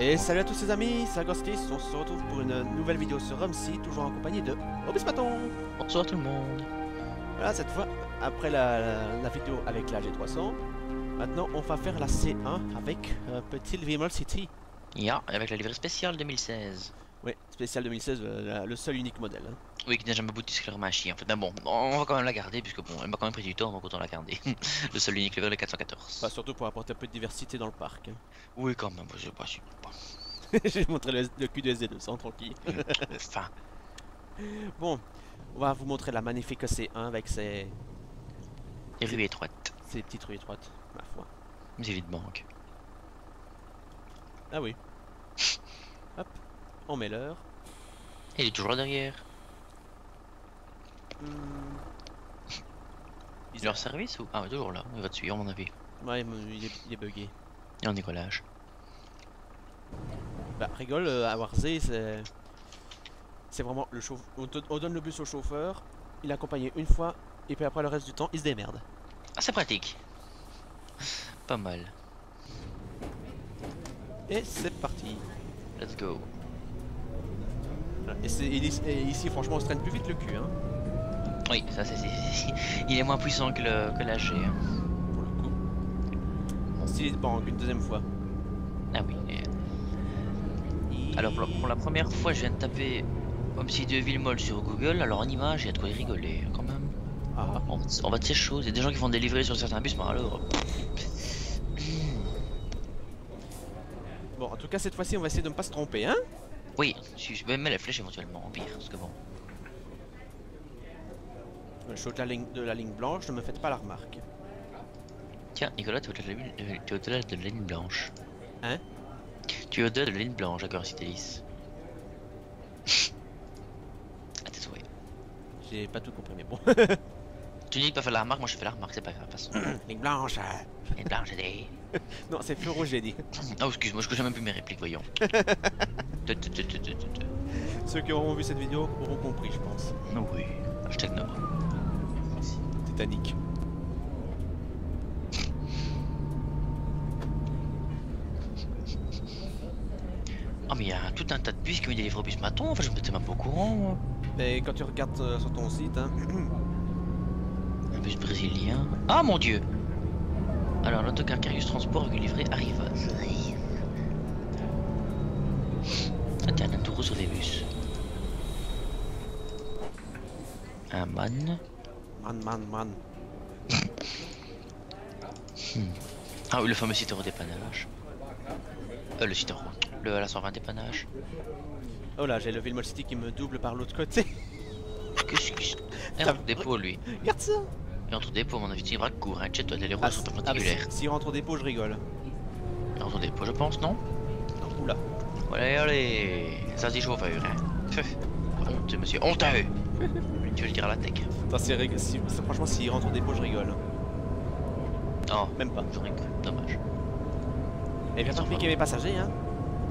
Et salut à tous les amis, c'est Agostis, on se retrouve pour une nouvelle vidéo sur Rumsey, toujours en compagnie de Obismaton. Bonsoir tout le monde. Voilà, cette fois, après la vidéo avec la G300, maintenant on va faire la C1 avec Petit Vimol City. Ya, avec la livrée spéciale 2016. Oui, spécial 2016, le seul unique modèle. Hein. Oui, qui n'a jamais abouti, c'est clairement un chien en fait. Mais bon, on va quand même la garder, puisque bon, elle m'a quand même pris du temps, donc autant la garder. Le seul unique level, le 414. Enfin, surtout pour apporter un peu de diversité dans le parc. Hein. Oui, quand même, je sais pas. J'ai montré le cul de SD200, tranquille. Enfin. Bon, on va vous montrer la magnifique C1 avec ses Rues étroites. Ses petites rues étroites, ma foi. Mes évites banque. Ah oui. Hop, on met l'heure. Il est toujours là derrière. Il est leur service ou... Ah, ouais, toujours là, il va te suivre à mon avis. Ouais, il est bugué. Et en décollage. Bah, rigole, à Warzé, c'est vraiment le chauffeur. On donne le bus au chauffeur, il est accompagné une fois, et puis après le reste du temps, il se démerde. Ah, c'est pratique. Pas mal. Et c'est parti. Let's go. Et ici, franchement, on se traîne plus vite le cul, hein. Oui, ça c'est... Il est moins puissant que la G. Hein. Pour le coup. En style de banque, une deuxième fois. Ah oui. Alors pour la première fois, je viens de taper Homsy de Villemol sur Google. Alors en image, il y a de quoi y rigoler hein, quand même. Ah. On va de ces choses. Il y a des gens qui font des livrets sur certains bus, mais alors. Bon, en tout cas, cette fois-ci, on va essayer de ne pas se tromper, hein. Oui, si je vais mettre la flèche éventuellement en pire, parce que bon. Je suis de la ligne blanche, ne me faites pas la remarque. Tiens, Nicolas, tu es au-delà de la ligne blanche. Hein? Tu es au-delà de la ligne blanche, d'accord, si t'es lisse. Ah, tes souhaits. J'ai pas tout compris, mais bon. Tu dis pas faire la remarque, moi je fais la remarque, c'est pas grave, de toute façon. Ligne blanche. Ligne blanche, j'ai dit. Non, c'est feu rouge, j'ai dit. Oh, excuse-moi, je connais même plus mes répliques, voyons. Ceux qui auront vu cette vidéo auront compris, je pense. Oui, hashtag no. Titanic. Oh mais il y a tout un tas de bus qui me délivrent au bus maton, enfin je me étais même pas au courant moi. Mais quand tu regardes sur ton site, hein. Un bus brésilien. Ah mon dieu. Alors l'autocar Carius Transport livré arrive. Ah tiens, un tour sur les bus. Un man. Man. Ah oui, le fameux site au dépannage. Le site la 120 dépannage. Oh là, j'ai le Villemol City qui me double par l'autre côté. Qu'est-ce que c'est un dépôt lui. Regarde ça. Il rentre au dépôt, à mon avis, tu vas court, hein, toi, les roues sont perpendiculaires. S'il rentre au dépôt, je rigole. Il rentre au dépôt, je pense, non? Non, oula. Allez, ça se dit chauffeur, hein. Honte, monsieur, honteux. Tu veux le dire à la tech? Franchement, s'il rentre au dépôt, je rigole. Oh, même pas. Dommage. Et viens t'en piquer mes passagers, hein.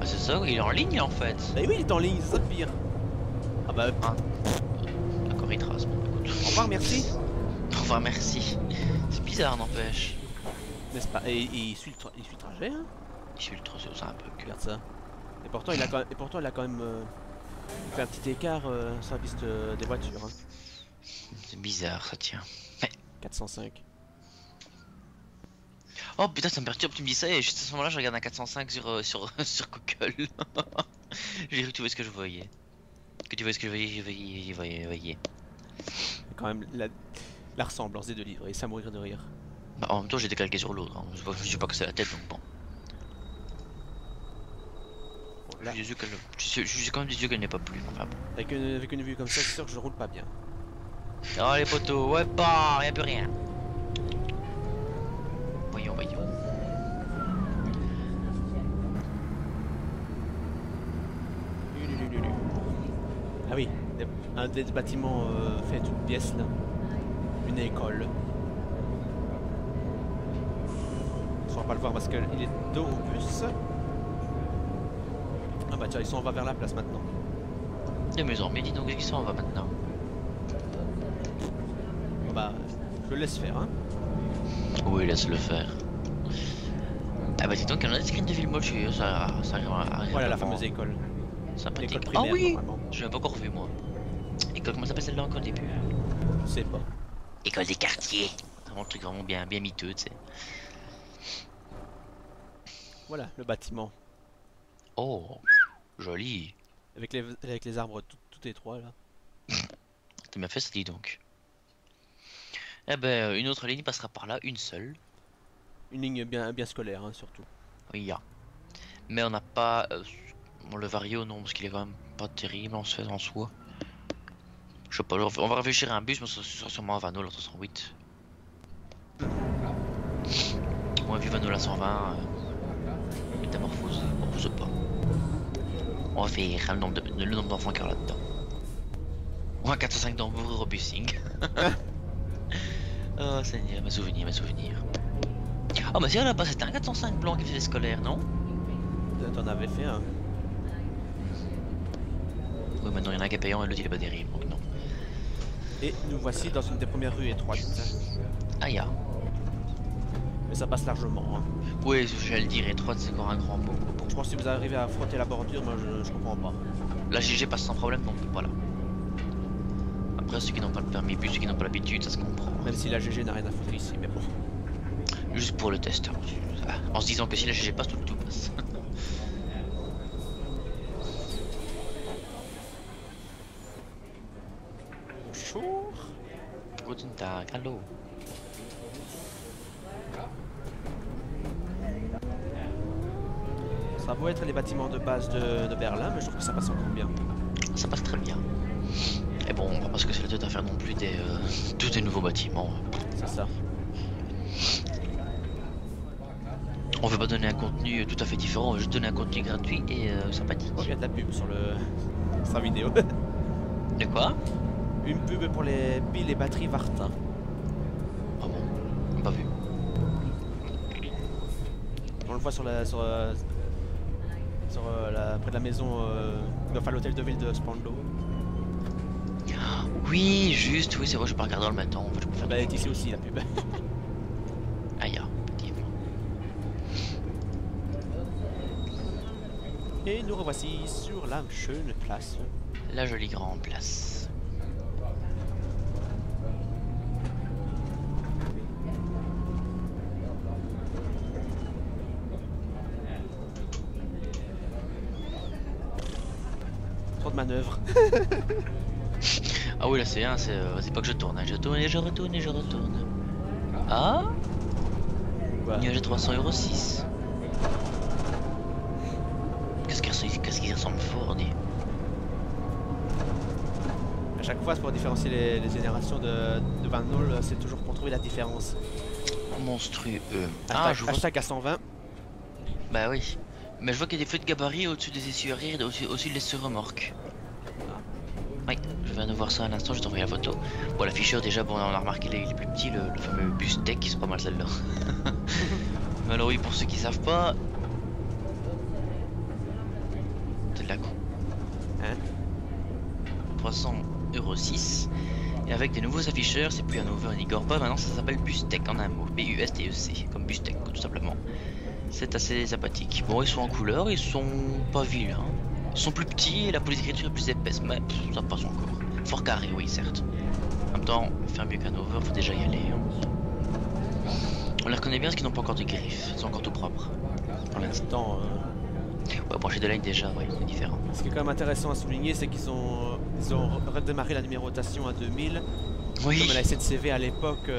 Ah, c'est ça, il est en ligne en fait. Bah oui, il est en ligne, c'est ça le pire. Ah bah. Ah. D'accord, il trace. Au revoir, merci. Au revoir, merci. C'est bizarre, n'empêche. N'est-ce pas? Et il suit le trajet, hein. Il suit le trajet, c'est un peu que. Regarde ça. Et pourtant, il a quand même fait un petit écart sur la piste des voitures. Hein. C'est bizarre, ça tient. Mais... 405. Oh putain, ça me perturbe, tu me dis ça et juste à ce moment-là, je regarde un 405 sur Google. J'ai cru que tu vois ce que je voyais. Que tu vois ce que je voyais. Quand même, la ressemblance des deux livres, et ça mourir de rire. Bah, en même temps, j'ai décalqué sur l'autre. Hein. Je sais pas que c'est la tête, donc bon. Là. J'ai quand même des yeux qu'elle n'est pas plus. Enfin bon. Avec une vue comme ça, c'est sûr que je roule pas bien. Oh les poteaux, ouais, bah, y'a plus rien. Voyons. Ah oui, un des bâtiments fait d'une pièce là. Une école. On va pas le voir parce qu'il est dos au bus. Ah bah tiens, ils s'en va vers la place maintenant. De maison, mais dis donc, qu'est-ce qu'ils s'en va maintenant? Bah, je le laisse faire, hein. Oui, laisse-le faire. Ah bah dis donc, on a des screens de Villemot, ça arrive Voilà la vraiment fameuse école. sympathique. L'école Ah primaire, oui, normalement. je l'avais pas encore vu moi. École, comment s'appelle celle-là encore au début? Je sais pas. École des quartiers. Vraiment le truc vraiment bien miteux, tu sais. Voilà, le bâtiment. Oh, joli. Avec les arbres tout étroits là. T'as bien fait ça, dis donc. Eh ben, une autre ligne passera par là, une seule. Une ligne bien scolaire, hein, surtout. Oui, il y a. Mais on n'a pas bon, le Vario, non, parce qu'il est quand même pas terrible en fait en soi. Je sais pas, on va réfléchir à un bus, mais ce sera sûrement un Vano, la 308. Ou un vieux Vano, la 120. Métamorphose. Bon, je sais pas. On va faire le nombre d'enfants qu'il y a là-dedans. On va 405 d'Hambourg au busing. Oh Seigneur, mes souvenirs, mes souvenirs. Ah, bah si, là-bas, c'était un 405 blanc qui faisait scolaire, non? T'en avais fait un. Oui, maintenant il y en a un qui est payant et l'autre il est pas terrible, donc non. Et nous voici dans une des premières rues étroites. Ah, ya. Mais ça passe largement. Hein. Oui, j'allais le dire, étroite, c'est encore un grand mot. Je pense que si vous arrivez à frotter la bordure, moi je comprends pas. La GG passe sans problème, donc voilà. Après, ceux qui n'ont pas le permis bus, ceux qui n'ont pas l'habitude, ça se comprend. Même si la GG n'a rien à foutre ici, mais bon. Juste pour le test, hein. En se disant que si la GG passe, tout passe. Bonjour. Guten Tag, hallo. Ça va être les bâtiments de base de Berlin, mais je trouve que ça passe encore bien. Ça passe très bien. Et bon, on va pas se casser la tête à faire non plus tous des nouveaux bâtiments. C'est ça. On veut pas donner un contenu tout à fait différent, on veut juste donner un contenu gratuit et sympathique. Oh, il y a de la pub sur sa vidéo. De quoi? Une pub pour les piles et batteries Varta. Ah bon? Pas vu. On le voit près de la maison, enfin l'hôtel de ville de Spandau. Oui, juste, oui, c'est vrai, je vais pas regarder en le mettant. En fait, je peux faire Bah, elle est ici aussi la pub. Ah, ya, effectivement. Et nous revoici sur la schöne place. La jolie grande place. Trop de manœuvres. Ah oui, là c'est un, c'est pas que je tourne, hein. Je tourne et je retourne et je retourne. Ah, Quoi? nuage 300,6 €. Qu'est-ce qui ressemble fort, dis. À chaque fois, c'est pour différencier les générations de Van Nol, c'est toujours pour trouver la différence. Monstrueux. Hashtag, Je vois. hashtag à 120. Bah oui. Mais je vois qu'il y a des feux de gabarit au-dessus des essuies arrière et au-dessus des remorques. Oui, je viens de voir ça à l'instant, je vais t'envoyer la photo. Bon, l'afficheur déjà, bon, on a remarqué il est plus petit, le fameux bus tech, c'est pas mal celle-là. Mais alors oui, pour ceux qui savent pas... C'est de la con. Hein? 300,6 €. Et avec des nouveaux afficheurs, c'est plus un Over ni Gorba, maintenant ça s'appelle Bustech en un mot. B-U-S-T-E-C, comme Bustech, tout simplement. C'est assez sympathique. Bon, ils sont en couleur, ils sont pas vilains. Ils sont plus petits et la police d'écriture est plus épaisse, mais ça passe encore. Fort carré, oui, certes. En même temps, faire mieux qu'un Over, faut déjà y aller. Hein. On les reconnaît bien parce qu'ils n'ont pas encore de griffes, ils sont encore tout propres. Pour l'instant. Ouais, brancher de line déjà, ouais, c'est différent. Ce qui est quand même intéressant à souligner, c'est qu'ils ont redémarré la numérotation à 2000. Oui. Comme la SNCV à l'époque.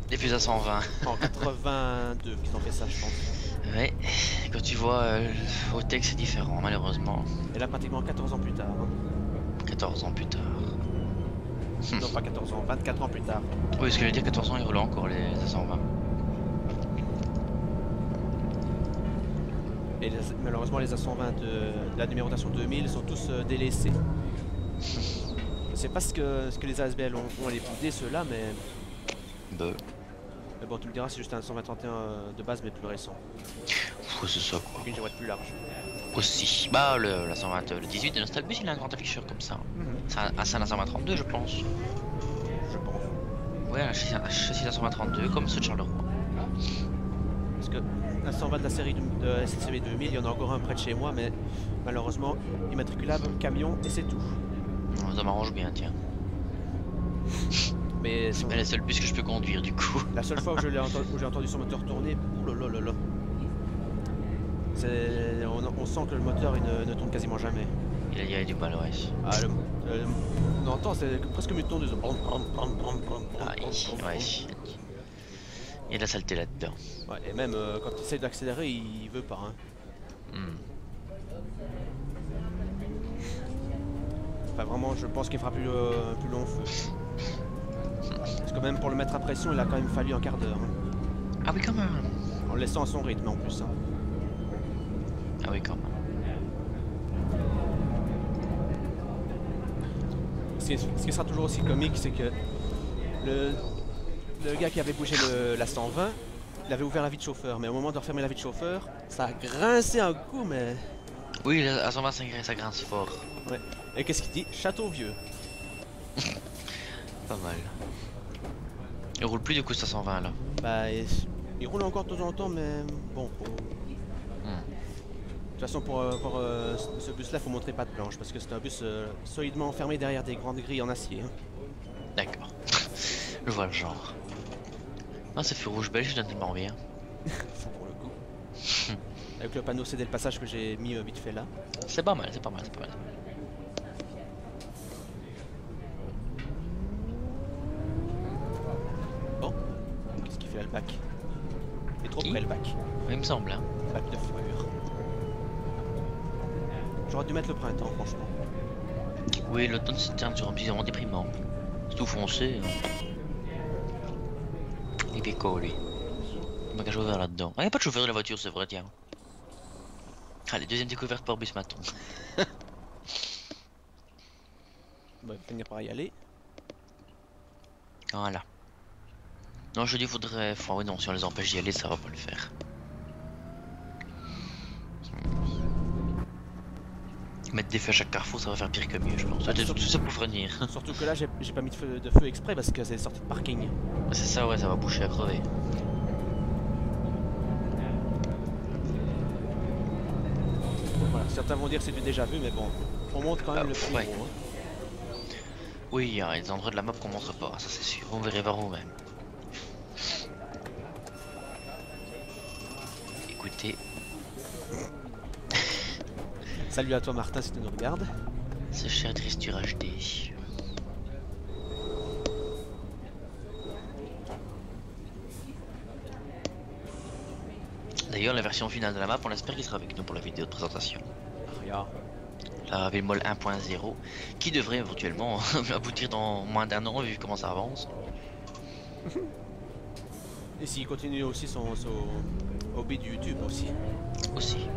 Et puis à 120. En 82 qu'ils ont fait ça, je pense. Ouais, quand tu vois au texte, c'est différent, malheureusement. Et là, pratiquement 14 ans plus tard. Hein. 14 ans plus tard. Non, pas 14 ans, 24 ans plus tard. Oui, ce que je veux dire, 14 ans, ils roulent encore les 120. Et malheureusement, les A120 de la numérotation 2000 sont tous délaissés. Je sais pas ce que les ASBL ont les boudés, ceux-là, mais... Mais bon, tu le diras, c'est juste un 121 de base, mais plus récent. Ouais, c'est ça, quoi. Avec une girouette plus large. Aussi. Bah, la 120, le 18 de Nostalbus, il a un grand afficheur comme ça. C'est un 132, je pense. Je pense. Ouais, un châssis 132, comme ceux de Charleroi. Parce que la 120 de la série de SCV 2000, il y en a encore un près de chez moi, mais malheureusement, immatriculable, camion, et c'est tout. Ça m'arrange bien, tiens. Mais C'est bien la seule bus que je peux conduire du coup. la seule fois où j'ai entendu son moteur tourner, oulala. On sent que le moteur il ne tourne quasiment jamais. Il y a du mal, ouais. Ah, on entend, c'est presque une tondeuse. Aïe, ouais. Il y a de la saleté là-dedans. Ouais, et même quand il essaie d'accélérer, il veut pas. Hein. Enfin, vraiment, je pense qu'il fera plus long feu. Parce que même pour le mettre à pression, il a quand même fallu un quart d'heure. Hein. Ah oui, quand même. En le laissant à son rythme en plus. Hein. Ah oui, quand même. Ce qui sera toujours aussi comique, c'est que le gars qui avait bougé la 120, il avait ouvert la vie de chauffeur, mais au moment de refermer la vie de chauffeur, ça a grincé un coup, mais... Oui, à 125 ça grince fort. Ouais. Et qu'est-ce qu'il dit? Château vieux. Pas mal. Il roule plus du coup, ça 120 là. Bah, il roule encore de temps en temps, mais bon. De toute façon, pour ce bus-là, il faut montrer patte blanche, parce que c'est un bus solidement enfermé derrière des grandes grilles en acier. Hein. D'accord. Je vois le genre. Ah, ce feu rouge belge, je donne tellement bien. Ça pour le coup. Avec le panneau céder le passage que j'ai mis vite fait là. C'est pas mal, c'est pas mal, c'est pas mal. Bon, qu'est-ce qu'il fait là le bac? Il est trop près le bac. Oui, il me semble. Hein. Bac de fourrure. J'aurais dû mettre le printemps, franchement. Oui, l'automne c'est un petit vraiment déprimant. C'est tout foncé. Il est collé. Il n'y a qu'un chauffeur là-dedans. Ah, il n'y a pas de chauffeur de la voiture, c'est vrai, tiens. Allez, deuxième découverte par bus maton. Bon, il va finir par y aller. Voilà. Non, je dis faudrait... Enfin, oui, non, si on les empêche d'y aller, ça va pas le faire. Mettre des feux à chaque carrefour, ça va faire pire que mieux, je pense. Tout ça pour freiner. Surtout que là, j'ai pas mis de feu exprès parce que c'est sorti de parking. C'est ça, ouais, ça va boucher à crever. Voilà, certains vont dire que c'est du déjà vu, mais bon, on montre quand même le prix. Ouais. Gros, hein. Oui, il y a des endroits de la map qu'on montre pas, ça c'est sûr. Vous verrez voir vous-même. Écoutez. Salut à toi Martin si tu nous regardes. Ce cher Tristure HD. D'ailleurs, la version finale de la map, on espère qu'il sera avec nous pour la vidéo de présentation. Regarde. La Villemol 1.0, qui devrait éventuellement aboutir dans moins d'un an vu comment ça avance. Et s'il continue aussi son hobby du YouTube aussi. Aussi.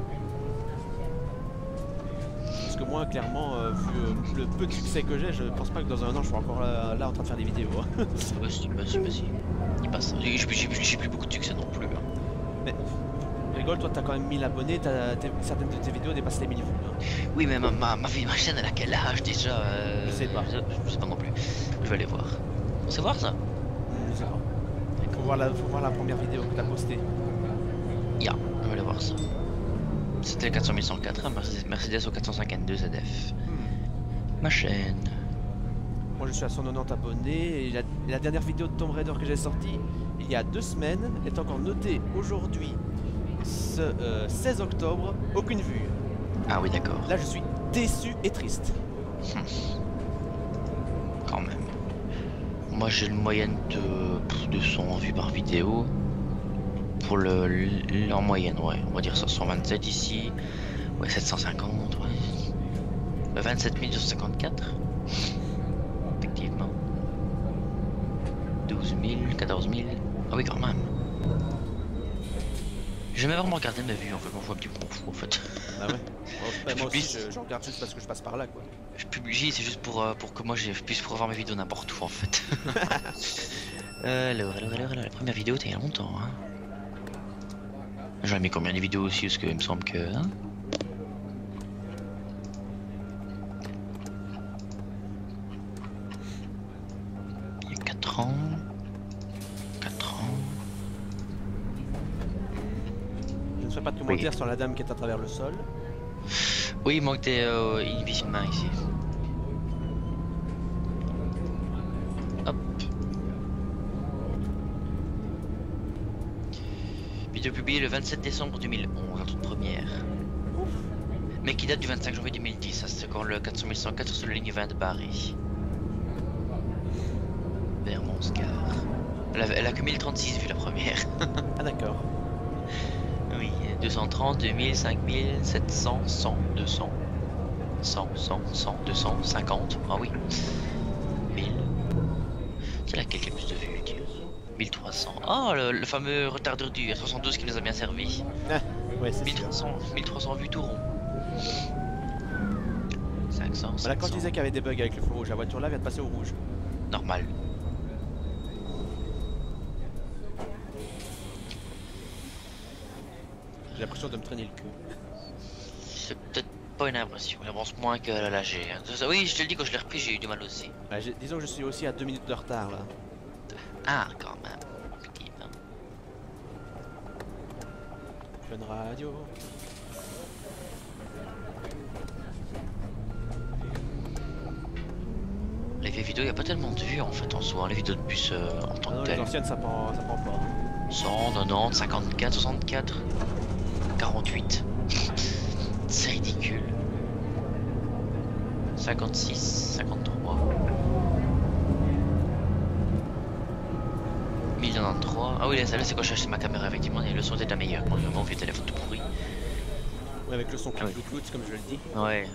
Parce que moi, clairement, vu le peu de succès que j'ai, je pense pas que dans un an je serai encore là en train de faire des vidéos. Hein. Vas-y. Il passe. J'ai plus beaucoup de succès non plus. Hein. Mais rigole, toi t'as quand même 1000 abonnés, certaines de tes vidéos dépassent les 1000 vues. Hein. Oui, mais ma chaîne elle a quel âge déjà Je sais pas. Je sais pas non plus. Je vais aller voir. On sait voir ça? Je sais pas. Faut voir la première vidéo que t'as postée. Ya, je vais aller voir ça. C'était le 4104, hein, Mercedes au 452 ZF. Ma chaîne. Moi je suis à 190 abonnés et la dernière vidéo de Tomb Raider que j'ai sortie il y a 2 semaines est encore notée aujourd'hui, ce 16 octobre, aucune vue. Ah oui, d'accord. Là je suis déçu et triste. Quand même. Moi j'ai une moyenne de 200 vues par vidéo. Pour en moyenne, ouais, on va dire ça, 127 ici, ouais, 750, ouais. 27 254, effectivement. 12 000, 14 000, ah oui, quand même. J'ai jamais vraiment regardé ma vue, en fait, je m'en fous un petit peu, en fait. Ah ouais. Moi aussi, je regarde juste parce que je passe par là, quoi. Je publie, c'est juste pour que moi je puisse revoir mes vidéos n'importe où, en fait. Alors, la première vidéo, c'était il y a longtemps, hein. J'en ai mis combien de vidéos aussi, parce qu'il me semble que... Hein, il y a 4 ans... 4 ans... ferai pas de commentaires sur la dame qui est à travers le sol. Oui, il manque des inhibitions de main ici. Hop. Vidéo publiée le 27 décembre 2011, la toute première. Mais qui date du 25 janvier 2010, ça c'est encore le 40104 sur la ligne 20 de Paris. Vers Monscar. Elle a que 1036 vu la première. Ah d'accord. Oui, 230, 2000, 5000, 700, 100, 200, 100, 100, 100, 200, 50. Ah oui. 1000. C'est laquelle qui a plus de vues, Dieu. 1300. Ah, le fameux retardeur du R72 qui nous a bien servi. Ah, ouais, c'est 1300 vues tout rond. 500. Voilà, quand je disais qu'il y avait des bugs avec le feu rouge, la voiture là vient de passer au rouge. Normal. J'ai l'impression de me traîner le cul. C'est peut-être pas une impression, il avance moins que la G. Oui, je te le dis, quand je l'ai repris, j'ai eu du mal aussi. Ouais, disons que je suis aussi à 2 minutes de retard là. Ah, quand même. Effectivement. Jeune radio. Les vieilles vidéos, il n'y a pas tellement de vues en fait en soi, les vidéos de bus en tant que Les telles. anciennes ça prend pas. 100, 90, 54, 64, 48. C'est ridicule. 56, 53. 1093. Ah oui, là c'est quand j'ai acheté ma caméra, effectivement, et le son était la meilleure. Quand mon vieux téléphone tout pourri. Ouais, avec le son qui Ah oui. cloute comme je le dis. Ouais.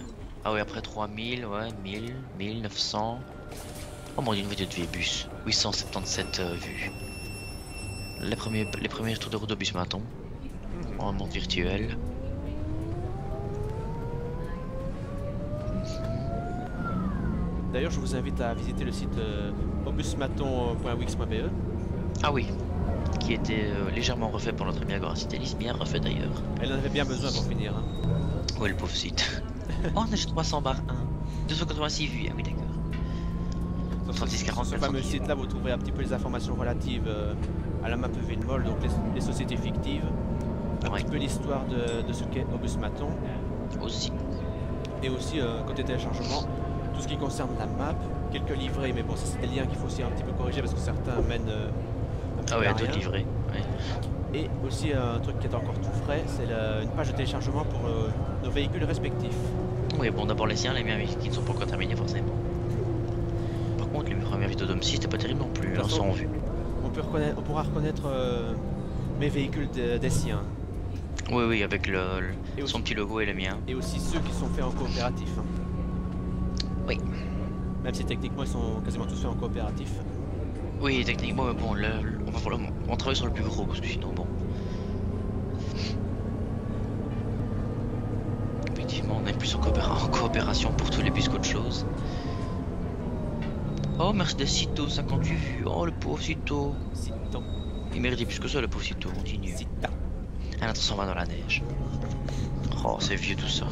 Ah oui, après 3000, ouais, 1000, 1900. Oh mon dieu, une vidéo de vieille bus. 877 vues. Les premiers tours de route de bus maton. En monde virtuel. D'ailleurs, je vous invite à visiter le site obusmaton.wix.be. Ah oui. Qui était légèrement refait pour notre ami Agora Citalis, bien refait d'ailleurs. Elle en avait bien besoin pour finir. Hein. Ouais, le pauvre site. Oh, on a juste 300 barres 1. 286 vues, ah oui, d'accord. Sur ce fameux site là, vous trouverez un petit peu les informations relatives à la map Villemol, donc les sociétés fictives, un petit peu l'histoire de ce qu'est Obus Maton. Aussi. Et aussi, côté téléchargement, tout ce qui concerne la map, quelques livrets, mais bon, ça c'est des liens qu'il faut aussi un petit peu corriger parce que certains mènent un petit Ah peu ouais, à d'autres rien. livrets. Ouais. Et aussi un truc qui est encore tout frais, c'est une page de téléchargement pour nos véhicules respectifs. Oui, bon, d'abord les siens, les miens qui ne sont pas encore terminés forcément. Par contre, les premières vidéos d'Homme 6 c'était pas terrible non plus, hein, sans vue. On pourra reconnaître mes véhicules des siens. Oui, oui, avec Et son aussi- petit logo et le mien. Et aussi ceux qui sont faits en coopératif. Hein. Oui. Même si techniquement ils sont quasiment tous faits en coopératif. Oui, techniquement, mais bon, on travaille sur le plus gros, parce que sinon, bon. Effectivement, on est plus en coopération pour tous les bus qu'autre chose. Oh, Mercedes Cito, 58 vues. Oh, le pauvre Cito. Citant. Il méritait plus que ça, le pauvre Cito, continue. Citant. Ah, attends, on va dans la neige. Oh, c'est vieux tout ça.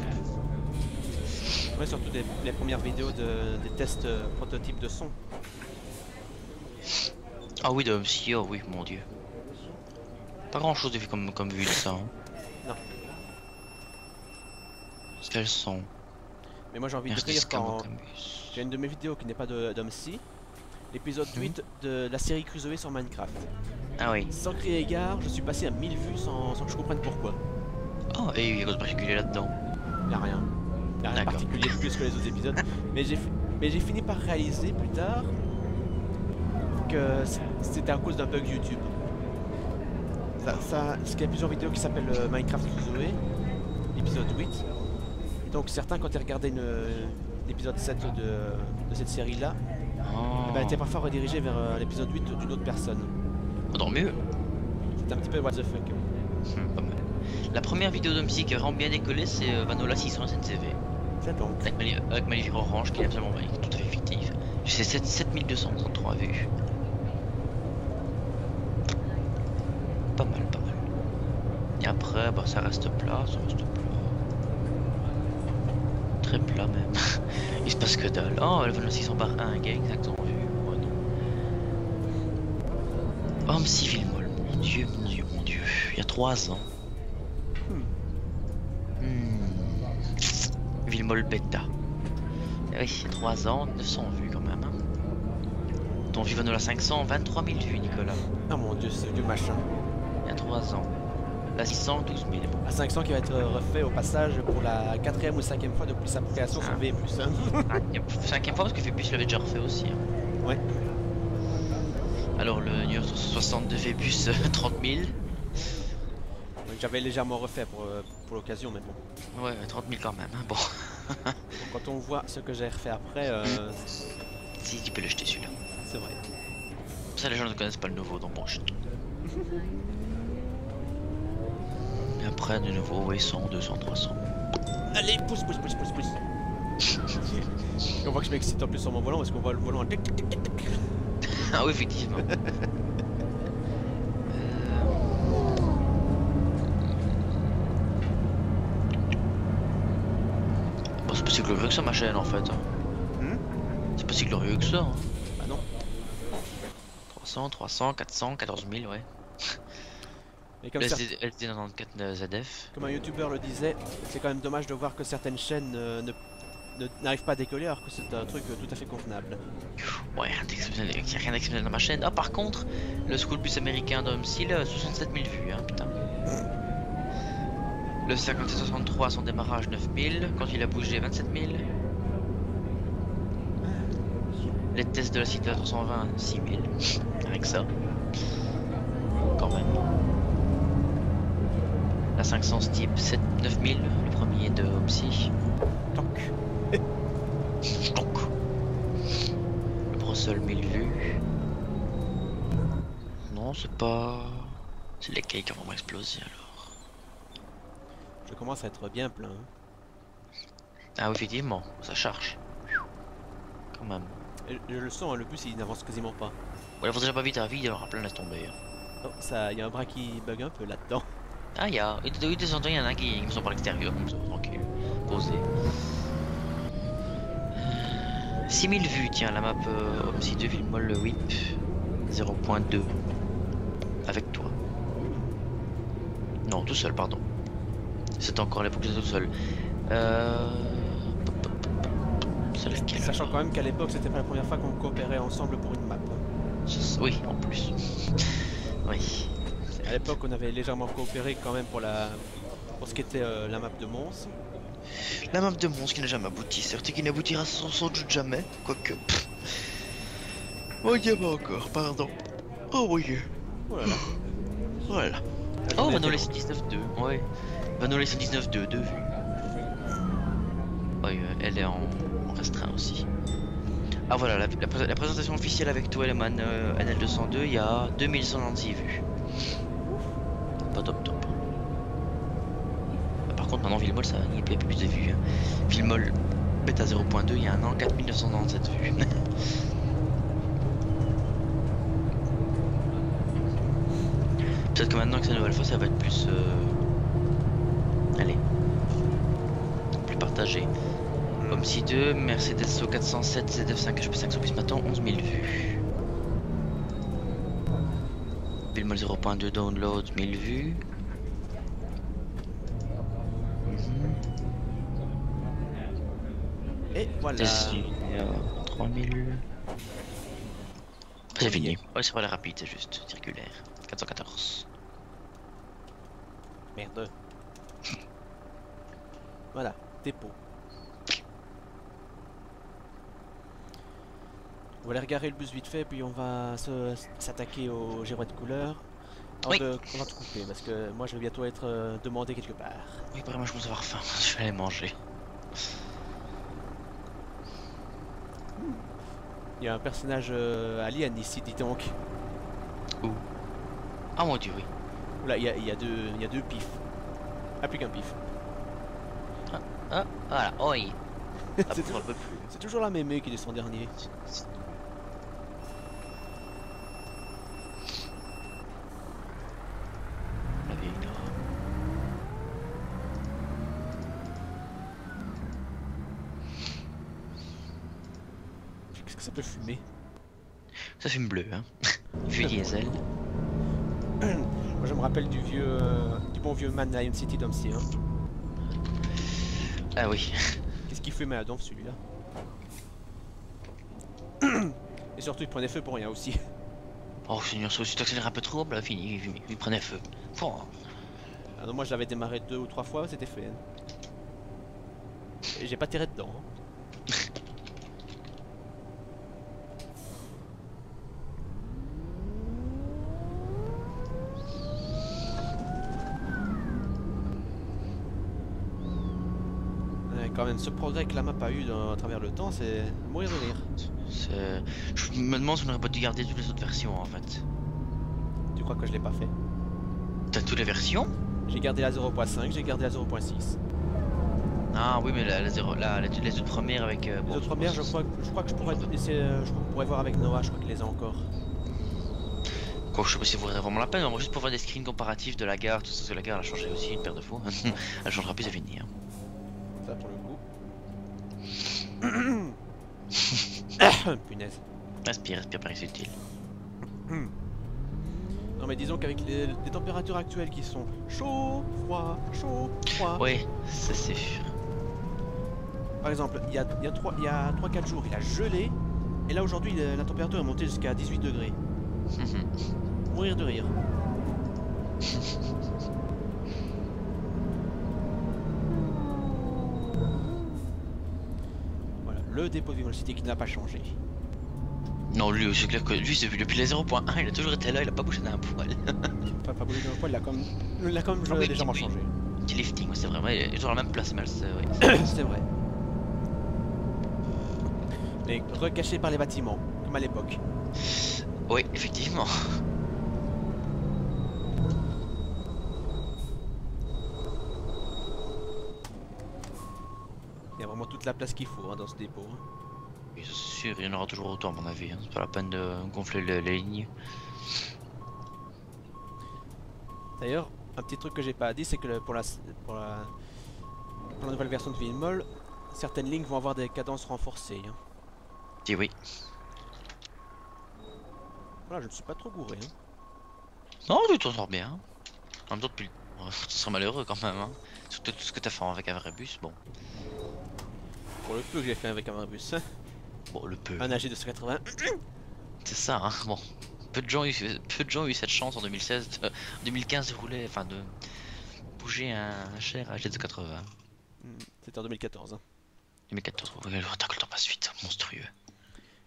Ouais, surtout les premières vidéos des tests prototypes de son. Ah oui, de MC, oh oui, mon dieu. Pas grand chose de vu comme vue de ça. Hein. Non. Parce qu'elles sont. Mais moi j'ai envie de Mercedes rire quand Camus. j'ai une de mes vidéos qui n'est pas d'Omsi, l'épisode 8 de la série Crusoe sur Minecraft. Ah oui. Sans crier égard, je suis passé à 1000 vues sans que je comprenne pourquoi. Oh, et il y a quelque chose de particulier là-dedans. Il n'y a rien. Il n'y a rien de D'accord. particulier de plus que les autres épisodes. Mais j'ai fini par réaliser plus tard que c'était à cause d'un bug YouTube. Parce qu'il y a plusieurs vidéos qui s'appellent Minecraft Crusoe, épisode 8. Et donc certains, quand ils regardaient l'épisode 7 de cette série-là, Oh. étaient parfois redirigés vers l'épisode 8 d'une autre personne. Tant mieux. C'était un petit peu what the fuck. Pas mal. La première vidéo de MC qui a vraiment bien décollé, c'est Vanola 600 SNCV. C'est donc. Avec Malivire Orange qui est absolument magnifique, tout à fait fictive. C'est 7233 vues. Pas mal, pas mal. Et après, bah, ça reste plat, Très plat même. Il se passe que dalle. Oh, le Vanola 600 par 1 gars, exactement vu. Oh non. Oh, MC Villemol, mon dieu, mon dieu, mon dieu. Il y a 3 ans. Villemol Beta. Eh oui, 3 ans, 900 vues quand même. Hein. Ton Vivanola 500, 23 000 vues, Nicolas. Oh mon dieu, c'est du machin. Il y a 3 ans. La 600, 12 000. À 500 qui va être refait au passage pour la 4e ou 5e fois depuis sa création sur V+. Hein. 5e fois parce que Vébus l'avait déjà refait aussi. Hein. Ouais. Alors le New York 62 Vébus 30 000. Donc j'avais légèrement refait pour l'occasion, mais bon. Ouais, 30 000 quand même. Hein. Bon. Donc, quand on voit ce que j'ai refait après, Si, tu peux l'acheter celui-là. c'est vrai. Ça, les gens ne connaissent pas le nouveau, donc bon, chut. Et après, de nouveau, oui, 100, 200, 300. Allez, pousse. On voit que je m'excite en plus sur mon volant parce qu'on voit le volant. Ah oui, effectivement. Bon, c'est pas si glorieux que ça, ma chaîne, en fait. C'est pas si glorieux que ça. Hein. Bah non. 300, 300, 400, 14 000, ouais. Et comme, LT94 ZF. comme un youtubeur le disait, c'est quand même dommage de voir que certaines chaînes n'arrivent pas à décoller alors que c'est un truc tout à fait convenable. Ouais, il n'y a rien d'exceptionnel dans ma chaîne. Ah, par contre, le school bus américain d'Homsil, 67 000 vues, hein, putain. Le 5763 à son démarrage, 9 000. Quand il a bougé, 27 000. Les tests de la Cité 320, 6 000. Rien que ça. Quand même. La 500 Steep, 9 000. Le premier de Homsi. Toc. Donc. Le Brussels, 1000 vues. Non, c'est pas... C'est les cakes qui ont vraiment explosé alors. Je commence à être bien plein. Ah oui, effectivement, ça charge. Quand même. Et je le sens, hein, le bus il n'avance quasiment pas. Ouais, il faut déjà pas vite à vide, alors à plein laisse tomber. Oh, ça, il y a un bras qui bug un peu là-dedans. Ah, il y a... Oui, des il y en a qui sont par l'extérieur, comme ça, tranquille. Posé. 6000 vues, tiens, la map Omsi 2 Villemol le whip 0.2 avec toi. Non, tout seul, pardon. C'était encore l'époque de tout seul. C'est lequel? Sachant quand même qu'à l'époque c'était pas la première fois qu'on coopérait ensemble pour une map. Oui, en plus. Oui. À l'époque on avait légèrement coopéré quand même pour ce qui était la map de Mons. La map de Mons qui n'a jamais abouti, certes, qui n'aboutira sans doute jamais, quoique. Oh, il y a pas encore, pardon. Oh oui. Oh là là. Voilà. Oh, Vanilla 19.2, ouais. Vanilla 19.2, 2 vues. Ouais, elle est en restreint aussi. Ah voilà, la présentation officielle avec toi, Eleman NL202, il y a 2196 vues. Pas top. Par contre, maintenant, Villemol, ça n'y a plus de vues. Hein. Villemol Beta 0.2, il y a un an, 4997 vues. Peut-être que maintenant que c'est nouvelle fois, ça va être plus... Allez. Plus partagé. Homsi 2, Mercedes So 407, ZF5 HP5 sur plus maintenant, 11 000 vues. Villemol 0.2 download, 1000 vues. Et voilà. 3000. C'est fini. Ouais, c'est pas la rapide, c'est juste circulaire. 414. Merde. Voilà, dépôt. On va aller regarder le bus vite fait, puis on va s'attaquer aux girouettes de couleur. Oui. On va te couper, parce que moi je vais bientôt être demandé quelque part. Oui, vraiment, je commence à avoir faim. Je vais aller manger. Il y a un personnage alien ici, dis donc. Où? Ah mon dieu, oui. Oula, il y a deux pifs. Ah, plus qu'un pif. Ah, voilà, oi. C'est toujours la mémé qui descend dernier. La vieille là. Qu'est-ce que ça peut fumer? Ça fume bleu, hein. Vieux diesel. Moi je me rappelle du bon vieux man Lion City d'Omsi, hein. Ah oui. qu'il fumait à donf celui-là. Et surtout il prenait feu pour rien aussi. Oh Seigneur, si tu accélères un peu trop, bah fini, il prenait feu. Oh. Ah non, moi je l'avais démarré 2 ou 3 fois, c'était fait. Hein. Et j'ai pas tiré dedans. Hein. Quand même, ce progrès que la map a eu à travers le temps, c'est mourir de rire. Je me demande si on aurait pas dû garder toutes les autres versions en fait. Tu crois que je l'ai pas fait? T'as toutes les versions? J'ai gardé la 0.5, j'ai gardé la 0.6. Ah oui, mais les autres premières avec. Les Bon, autres premières, je crois que je pourrais essayer, pourrais voir avec Noah, je crois qu'il les a encore. Quoi, je sais pas si ça vaudrait vraiment la peine, mais juste pour voir des screens comparatifs de la gare, tout ça, parce que la gare elle a changé aussi, une paire de fois. Elle changera plus à venir. Ça pour le coup. Punaise. Respire, par ici utile. Non mais disons qu'avec les températures actuelles qui sont chaud, froid, chaud, froid. Oui, c'est sûr. Par exemple, il y a 3-4 jours, il a gelé. Et là aujourd'hui, la température est montée jusqu'à 18 degrés. Mourir de rire. Voilà, le dépôt de Velocity qui n'a pas changé. Non, lui, c'est clair que lui, depuis les 0.1, il a toujours été là, il a pas bougé d'un poil. Pas bougé d'un poil, il a comme oui, légèrement changé. Petit lifting, c'est vraiment, il est toujours à la même place, mais c'est vrai. C'est vrai. Mais recaché par les bâtiments, comme à l'époque. Oui, effectivement. Il y a vraiment toute la place qu'il faut hein, dans ce dépôt. Oui, c'est sûr, il y en aura toujours autant à mon avis. Hein. C'est pas la peine de gonfler les lignes. D'ailleurs, un petit truc que j'ai pas dit, c'est que pour la nouvelle version de Villemol, certaines lignes vont avoir des cadences renforcées. Hein. Si oui. Voilà, je ne suis pas trop gouré. Hein. Non, tu t'en sors bien. En même temps, tu seras malheureux quand même. Hein. Surtout tout ce que t'as fait avec un vrai bus, bon. Pour le peu que j'ai fait avec un bus. Hein. Bon, le peu. Un AG280. C'est ça, hein. Bon. Peu de gens ont eu cette chance en 2016, 2015 de rouler, enfin de bouger un cher AG280. C'était en 2014. Hein. 2014, le temps passe vite, monstrueux.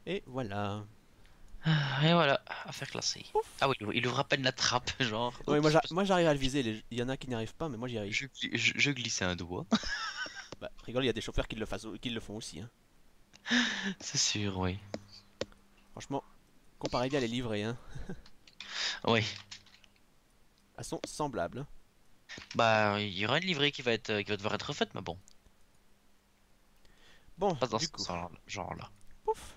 Et voilà. Et voilà, affaire classée. Ouf. Ah oui, il ouvre à peine la trappe, genre. Ouais, moi j'arrive à le viser, il y en a qui n'y arrivent pas, mais moi j'y arrive. Je glissais un doigt. Bah, rigole, il y a des chauffeurs qui le font aussi. Hein. C'est sûr, oui. Franchement, comparez bien les livrées. Hein. Oui. Elles sont semblables. Hein. Bah, il y aura une livrée qui va devoir être refaite, mais bon. Bon, Pas dans du ce coup. genre là. Pouf.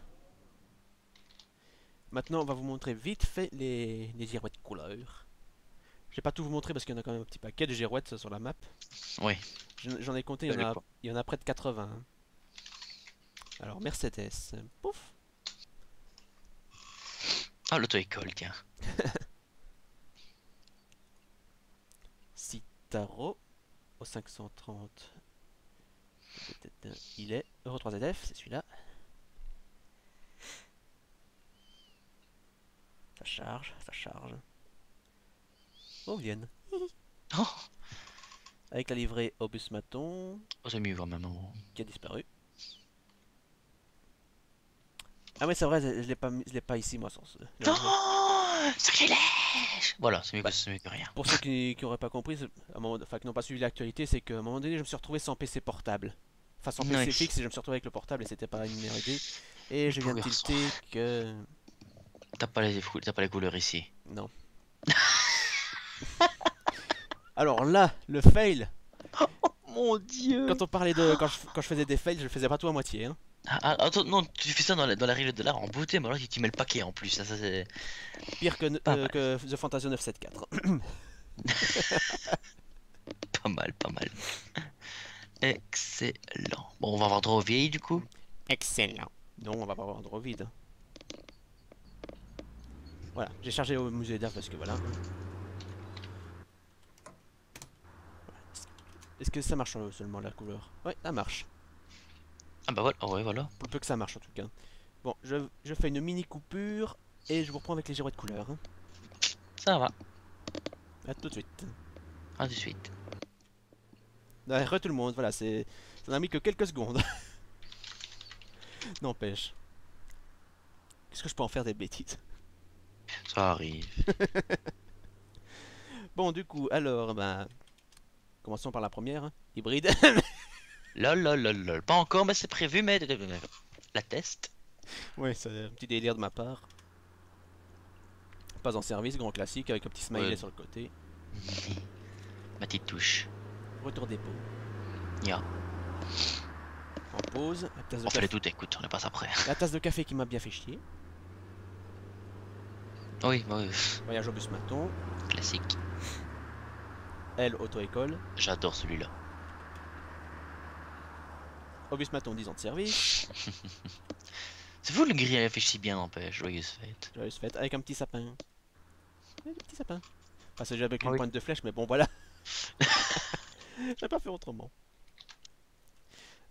Maintenant, on va vous montrer vite fait les girouettes couleurs. Je vais pas tout vous montrer parce qu'il y en a quand même un petit paquet de girouettes sur la map. Oui. J'en ai compté, il y en a près de 80. Hein. Alors, Mercedes. Pouf. Ah, l'auto-école, tiens. Citaro au 530. Il est Euro 3 ZF, c'est celui-là. Ça charge, ça charge. Oh, vienne. Oh, Avec la livrée au bus maton. oh c'est mieux quand même. Qui a disparu. Ah ouais c'est vrai, je l'ai pas ici moi sans ce. Oh, sacrilège. Voilà, c'est mieux, Bah, mieux que rien. pour ceux qui n'auraient pas compris, enfin qui n'ont pas suivi l'actualité, c'est qu'à un moment donné je me suis retrouvé sans PC portable. Enfin sans PC fixe et je me suis retrouvé avec le portable et c'était pas une meilleure idée. Et je viens de tilter que... T'as pas les couleurs ici. Non. Alors là, le fail. Oh mon dieu. Quand on parlait de... Quand je faisais des fails, je le faisais pas tout à moitié. Hein. Ah, attends, non, tu fais ça dans la règle de l'art en beauté, mais alors tu mets le paquet en plus. Ça c'est... Pire que The Fantasio 974. Pas mal, pas mal. Excellent. Bon, on va avoir droit au vieil du coup. Excellent. Non, on va pas avoir droit au vide. Voilà, j'ai chargé au musée d'art parce que voilà. Est-ce que ça marche seulement la couleur? Ouais, ça marche. Ah bah voilà, oh ouais, voilà. Pour peu que ça marche en tout cas. Bon, je fais une mini coupure et je vous reprends avec les girouettes couleurs. Hein. Ça va. À tout de suite. À tout de suite. Ouais, re tout le monde, voilà, ça n'a mis que quelques secondes. N'empêche. Qu'est-ce que je peux en faire des bêtises? Ça arrive. Bon, du coup, alors, ben, commençons par la première, hein. Hybride. Lol, lol, lol, lol. Pas encore, mais c'est prévu, mais la test. Ouais, c'est un petit délire de ma part. Pas en service, grand classique, avec un petit smiley Ouais. sur le côté. Ma petite touche. Retour dépôt. Ya. En pause, la tasse de On fait les café, doutes, écoute, on est pas après. la tasse de café qui m'a bien fait chier. Oui, bah oui, Voyage au bus maton. classique. Elle, auto-école. J'adore celui-là. Au bus maton, 10 ans de service. C'est vous le gris réfléchit bien, n'empêche. Joyeuse fête. Joyeuse fête, avec un petit sapin. Ouais, des petits sapins. Enfin, c'est déjà avec Ah une oui. pointe de flèche, mais bon, voilà. J'ai pas fait autrement.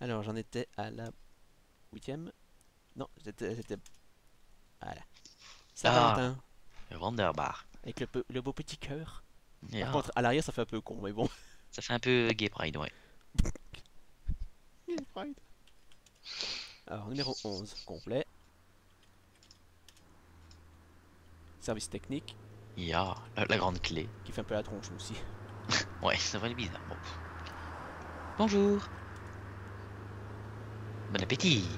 Alors, j'en étais à la 8ème. Non, c'était... Voilà. Saint-Valentin. Le Wonderbar. Avec le beau petit cœur. Par Ya. contre, à l'arrière, ça fait un peu con, mais bon. Ça fait un peu gay pride, ouais. Alors, numéro 11, complet. Service technique, Ya, la grande clé. qui fait un peu la tronche aussi. Ouais, ça va être bizarre. Bon. Bonjour. Bon appétit.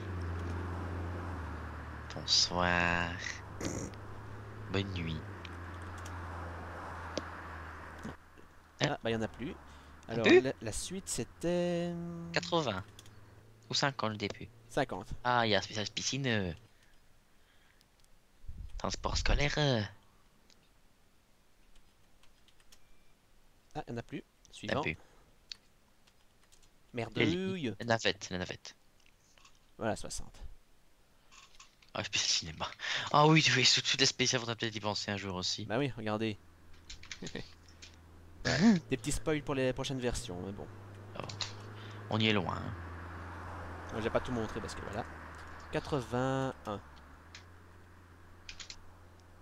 Bonsoir. Bonne nuit. Ah, bah, il y en a plus. Alors, peu la suite, c'était... 80. Ou 50 le début. 50. Ah, il y a spécial piscine. Transport scolaire. Ah, il n'y en a plus. T'as Suivant. pu. Merdouille. La navette, la navette. Voilà, 60. Ah, spécial cinéma. Ah oui, oui, toutes les spéciales, faudra peut-être y penser un jour aussi. Bah oui, regardez. Des petits spoils pour les prochaines versions, mais bon. On y est loin. Hein. Moi, j'ai pas tout montré parce que voilà. 81.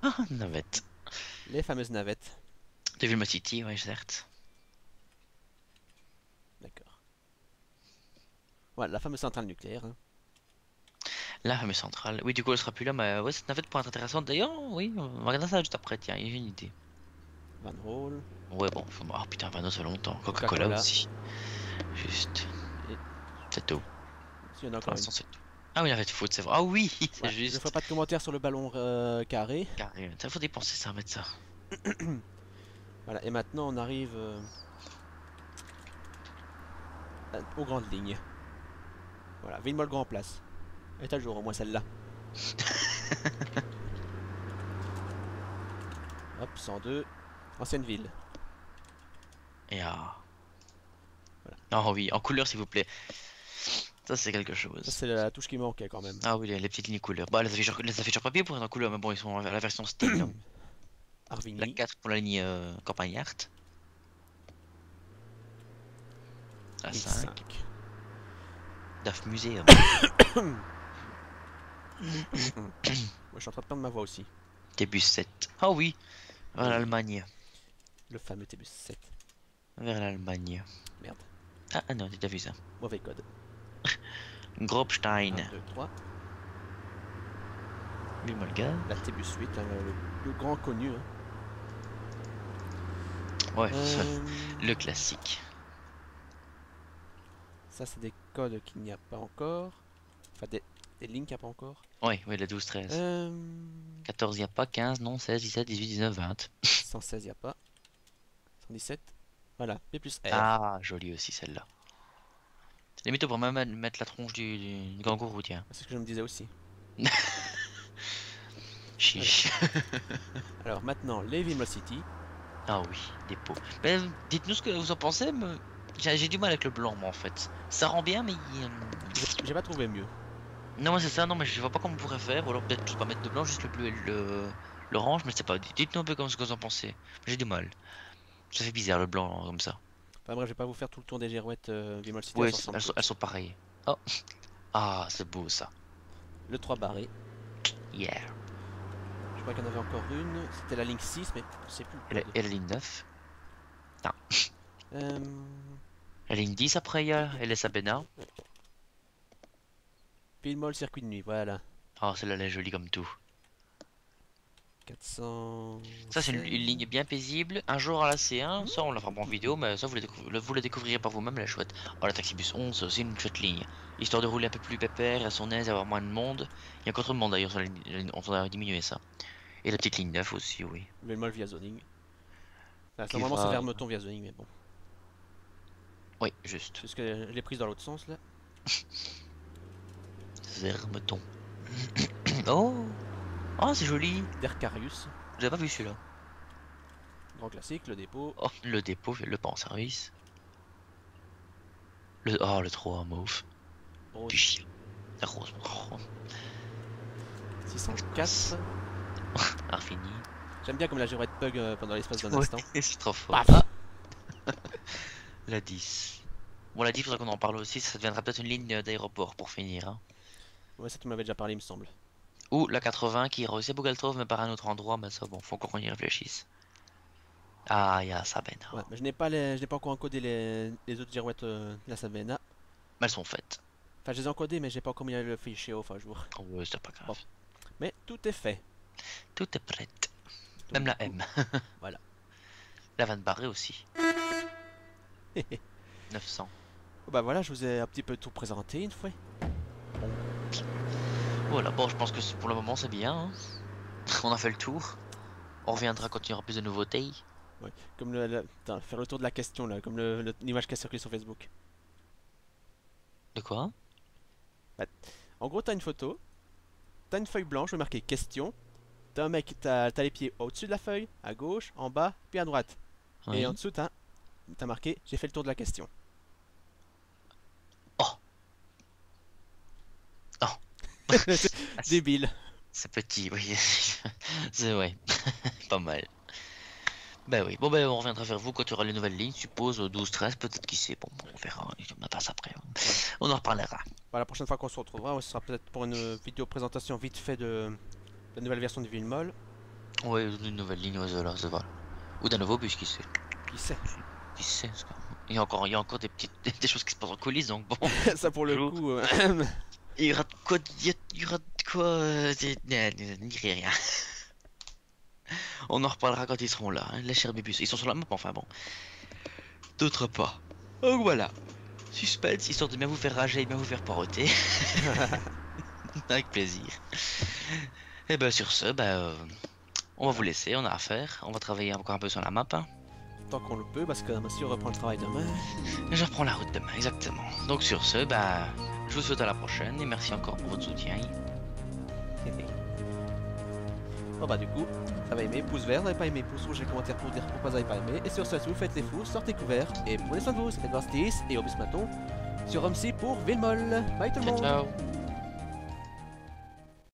Ah, navette. Les fameuses navettes. Devil City, ouais, certes. D'accord. Voilà, la fameuse centrale nucléaire. Hein. La fameuse centrale. Oui, du coup, elle sera plus là, mais ouais, cette navette pourrait être intéressante. D'ailleurs, oui, on va regarder ça juste après. Tiens, j'ai une idée. Van Roll. Ouais, bon, ah putain, Vano, ça fait longtemps. Coca-Cola Coca-Cola. aussi. Juste. Et- C'est tout. Il y en a Pour encore une. l'instant, c'est tout. Ah oui, la navette foot, c'est vrai. Ah oui, c'est Ouais, je juste. ferai pas de commentaires sur le ballon carré. Carré. Ça, faut dépenser ça, mettre ça. Voilà, et maintenant on arrive aux grandes lignes. Voilà, Villemol Grand Place. Elle est à jour au moins celle-là. Hop, 102. Ancienne ville. Et ah. Voilà. Ah oui, en couleur, s'il vous plaît. Ça, c'est quelque Ça chose. c'est la touche qui manquait quand même. Ah oui, les petites lignes couleurs. Bah, les afficheurs papier pour être en couleur, mais bon, ils sont la version style. Hein. La Arvigny. 4 pour la ligne Campagnard. La 5, 5. DAF Museum. Moi je suis en train de perdre ma voix aussi. Début 7. Ah oui, vers Oui. l'Allemagne. Le fameux Tébus 7. Vers l'Allemagne. Merde. Ah non, j'ai déjà vu ça. Mauvais code. Grobstein. 1, 2, 3. Lumolga. La Tébus 8, hein, le grand connu. Hein. Ouais, Euh, le classique. Ça c'est des codes qu'il n'y a pas encore. Enfin des lignes qu'il n'y a pas encore. Ouais, ouais, le 12, 13. 14, y a pas. 15, non, 16, 17, 18, 19, 20. 116, il n'y a pas. 117. Voilà, P plus R. Ah, joli aussi celle-là. Limite, on pourrait même mettre la tronche du kangourou, tiens. C'est ce que je me disais aussi. Chiche. Alors maintenant, les Vimla City. Ah oui, dépôt. Mais dites-nous ce que vous en pensez. J'ai du mal avec le blanc, moi, en fait. Ça rend bien, mais. J'ai pas trouvé mieux. Non, moi, c'est ça, non, mais je vois pas comment on pourrait faire. Ou alors peut-être pas mettre de blanc, juste le bleu et l'orange, mais c'est pas. Dites-nous un peu ce que vous en pensez. J'ai du mal. Ça fait bizarre le blanc comme ça. Enfin bref, je vais pas vous faire tout le tour des girouettes Vimla City. Ouais, elles se ressemblent toutes. elles sont pareilles. Oh, Ah, c'est beau ça. Le 3 barré. Yeah. Je crois qu'il y en avait encore une. C'était la ligne 6, mais je sais plus Et le la, code. et la ligne 9. Non. Euh, La ligne 10 après, il y a LS Abena. Villemol, circuit de nuit, voilà. Ah, celle-là, elle est jolie comme tout. 400. Ça, c'est une ligne bien paisible. Un jour à la C1, ça, on la fera pas en vidéo, mais ça, vous la découvrirez par vous-même, elle est chouette. Oh, la Taxibus 11, c'est aussi une chouette ligne. Histoire de rouler un peu plus pépère, à son aise, avoir moins de monde. Il y a encore trop de monde d'ailleurs, sur on faudrait diminuer ça. Et la petite ligne 9 aussi, oui. Villemol via zoning. Enfin, Qui normalement, c'est va... vers Meton via zoning, mais bon. Oui, juste. Parce que je l'ai prise dans l'autre sens là. Zermeton. Oh! Oh, c'est joli! Dercarius, J'avais pas vu celui-là. grand classique, le dépôt. Oh, le dépôt, le pas en service. Le 3 mauve. Rose Du chien. La rose. Oh, 604. infini. J'aime bien comme la girouette bug pendant l'espace d'un Ouais, instant. c'est trop fort. Paf. Ah, la 10. Bon, la 10, faudra qu'on en parle aussi. Ça deviendra peut-être une ligne d'aéroport pour finir. Hein. Ouais, ça tu m'avais déjà parlé, il me semble. Ou la 80 qui ira aussi à Bougaltrov, mais par un autre endroit. Mais ça, bon, faut encore qu'on y réfléchisse. Ah, il y a Sabena. Ouais, mais je n'ai pas encore encodé les autres girouettes de la Savena. Mais elles sont faites. Enfin, je les ai encodées, mais j'ai pas encore mis le fichier off un jour. Oh, ouais, c'est pas grave. Bon. Mais tout est fait. Tout est prêt. Donc, Même la du coup, M. Voilà. La vanne barrée aussi. 900. Bah voilà, je vous ai un petit peu tout présenté une fois. Voilà, bon, je pense que pour le moment c'est bien. Hein. On a fait le tour. On reviendra quand il y aura plus de nouveautés. Ouais. Comme attends, faire le tour de la question là, comme l'image qui a circulé sur Facebook. De quoi? En gros, t'as une photo, t'as une feuille blanche où est marqué question. T'as un mec, t'as les pieds au-dessus de la feuille, à gauche, en bas, puis à droite. Et en Oui. dessous, t'as marqué j'ai fait le tour de la question. Oh, oh. Débile. C'est petit, oui. C'est ouais. Pas mal. Ben oui, bon ben on reviendra vers vous quand il y aura les nouvelles lignes, suppose 12-13, peut-être qui sait, bon on verra, on en passe après. Ouais. On en reparlera. Bah, la prochaine fois qu'on se retrouvera, ce sera peut-être pour une vidéo présentation vite fait de la nouvelle version de Villemol. Ouais, une nouvelle ligne, ouais, là, ça va. Ou d'un nouveau bus, qui sait. Qui sait? Qui sait, parce que il y a encore des petites des choses qui se passent en coulisses, donc bon. Ça pour le Bonjour. coup. Il y aura de quoi, il y aura de quoi, n'y rien. On en reparlera quand ils seront là, hein, les chers bébus. Ils sont sur la map, enfin bon. D'autres pas. Donc voilà. Suspense, histoire de bien vous faire rager et bien vous faire paroter. Avec plaisir. Et ben sur ce, on va vous laisser, on a affaire. On va travailler encore un peu sur la map. Hein. Tant qu'on le peut, parce que si on reprend le travail demain. Et je reprends la route demain, exactement. Donc sur ce, je vous souhaite à la prochaine et merci encore pour votre soutien. Bon bah du coup, ça va aimer, pouce vert, vous n'avez pas aimé, pouce rouge et commentaire pour dire pourquoi vous n'avez pas aimé. Et sur ce, si vous faites les fous, sortez couverts et prenez soin de vous, c'était Gostis et Obus Maton sur Rumsy pour Villemol. Bye tout le Ciao monde. ciao.